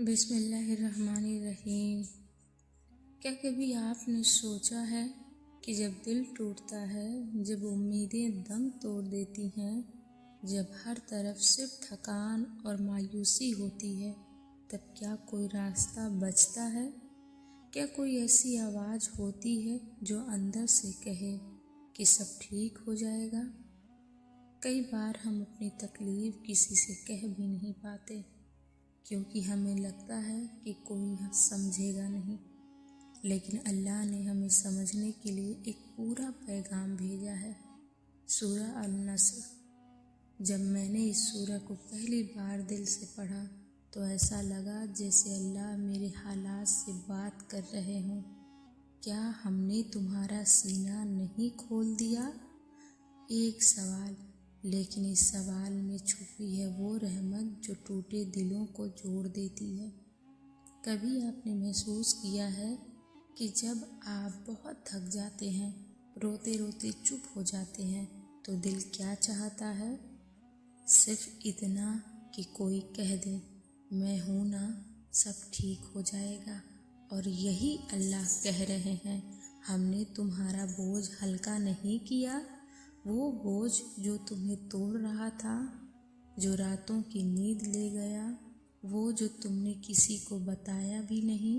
بسم اللہ الرحمن الرحیم۔ کیا کبھی آپ نے سوچا ہے کہ جب دل ٹوٹتا ہے، جب امیدیں دم توڑ دیتی ہیں، جب ہر طرف صرف تھکان اور مایوسی ہوتی ہے، تب کیا کوئی راستہ بچتا ہے؟ کیا کوئی ایسی آواز ہوتی ہے جو اندر سے کہے کہ سب ٹھیک ہو جائے گا؟ کئی بار ہم اپنی تکلیف کسی سے کہہ بھی نہیں پاتے، کیونکہ ہمیں لگتا ہے کہ کوئی سمجھے گا نہیں، لیکن اللہ نے ہمیں سمجھنے کے لیے ایک پورا پیغام بھیجا ہے۔ سورہ النصر۔ جب میں نے اس سورہ کو پہلی بار دل سے پڑھا تو ایسا لگا جیسے اللہ میرے حالات سے بات کر رہے ہوں۔ کیا ہم نے تمہارا سینہ نہیں کھول دیا؟ ایک سوال، لیکن اس سوال میں چھپی ہے وہ رحمت جو ٹوٹے دلوں کو جوڑ دیتی ہے۔ کبھی آپ نے محسوس کیا ہے کہ جب آپ بہت تھک جاتے ہیں، روتے روتے چپ ہو جاتے ہیں، تو دل کیا چاہتا ہے؟ صرف اتنا کہ کوئی کہہ دے، میں ہوں نا، سب ٹھیک ہو جائے گا۔ اور یہی اللہ کہہ رہے ہیں، ہم نے تمہارا بوجھ ہلکا نہیں کیا، وہ بوجھ جو تمہیں توڑ رہا تھا، جو راتوں کی نیند لے گیا، وہ جو تم نے کسی کو بتایا بھی نہیں۔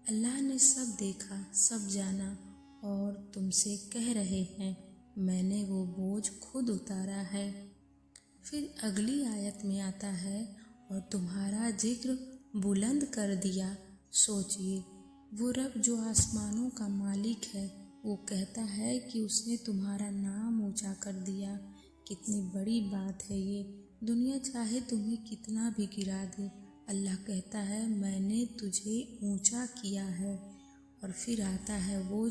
اللہ نے سب دیکھا، سب جانا، اور تم سے کہہ رہے ہیں، میں نے وہ بوجھ خود اتارا ہے۔ پھر اگلی آیت میں آتا ہے، اور تمہارا ذکر بلند کر دیا۔ سوچئے، وہ رب جو آسمانوں کا مالک ہے، وہ کہتا ہے کہ اس نے تمہارا نام اونچا کر دیا۔ کتنی بڑی بات ہے یہ! دنیا چاہے تمہیں کتنا بھی گرا دے، اللہ کہتا ہے، میں نے تجھے اونچا کیا ہے۔ اور پھر آتا ہے وہ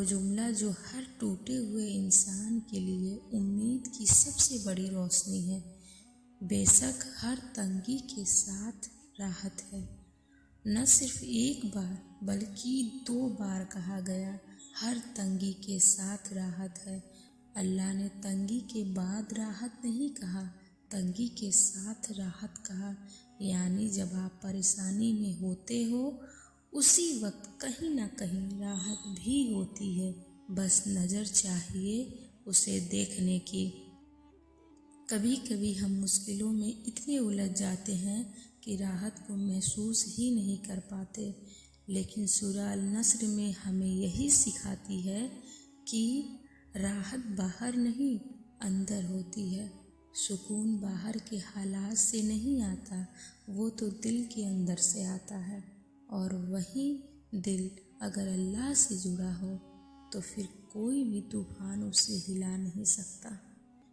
جملہ جو ہر ٹوٹے ہوئے انسان کے لیے امید کی سب سے بڑی روشنی ہے۔ بے شک ہر تنگی کے ساتھ راحت ہے۔ نہ صرف ایک بار بلکہ 2 بار کہا گیا، ہر تنگی کے ساتھ راحت ہے۔ اللہ نے تنگی کے بعد راحت نہیں کہا، تنگی کے ساتھ راحت کہا، یعنی جب آپ پریشانی میں ہوتے ہو، اسی وقت کہیں نہ کہیں راحت بھی ہوتی ہے، بس نظر چاہیے اسے دیکھنے کی۔ کبھی کبھی ہم مشکلوں میں اتنے الجھ جاتے ہیں کہ راحت کو محسوس ہی نہیں کر پاتے، لیکن سورہ النصر میں ہمیں یہی سکھاتی ہے کہ راحت باہر نہیں، اندر ہوتی ہے۔ سکون باہر کے حالات سے نہیں آتا، وہ تو دل کے اندر سے آتا ہے، اور وہی دل اگر اللہ سے جڑا ہو تو پھر کوئی بھی طوفان اسے ہلا نہیں سکتا۔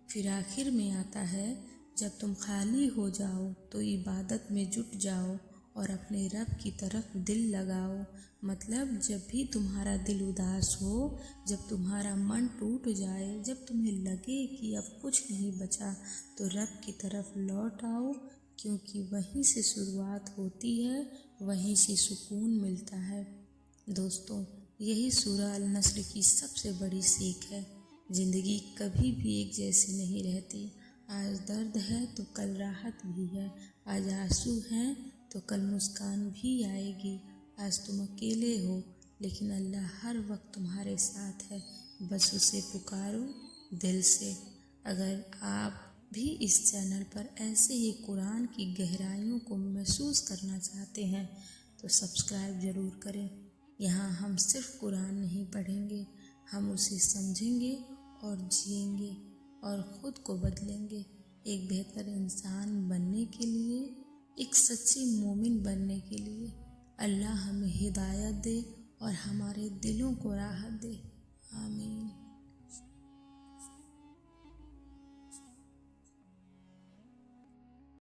پھر آخر میں آتا ہے، جب تم خالی ہو جاؤ تو عبادت میں جٹ جاؤ اور اپنے رب کی طرف دل لگاؤ۔ مطلب جب بھی تمہارا دل اداس ہو، جب تمہارا من ٹوٹ جائے، جب تمہیں لگے کہ اب کچھ نہیں بچا، تو رب کی طرف لوٹ آؤ، کیونکہ وہیں سے شروعات ہوتی ہے، وہیں سے سکون ملتا ہے۔ دوستو، یہی سورہ النصر کی سب سے بڑی سیکھ ہے۔ زندگی کبھی بھی ایک جیسی نہیں رہتی۔ آج درد ہے تو کل راحت بھی ہے، آج آنسو ہیں تو کل مسکان بھی آئے گی۔ آج تم اکیلے ہو، لیکن اللہ ہر وقت تمہارے ساتھ ہے، بس اسے پکارو دل سے۔ اگر آپ بھی اس چینل پر ایسے ہی قرآن کی گہرائیوں کو محسوس کرنا چاہتے ہیں تو سبسکرائب ضرور کریں۔ یہاں ہم صرف قرآن نہیں پڑھیں گے، ہم اسے سمجھیں گے اور جئیں گے اور خود کو بدلیں گے، ایک بہتر انسان بننے کے لیے، ایک سچے مومن بننے کے لیے۔ اللہ ہمیں ہدایت دے اور ہمارے دلوں کو راحت دے۔ آمین۔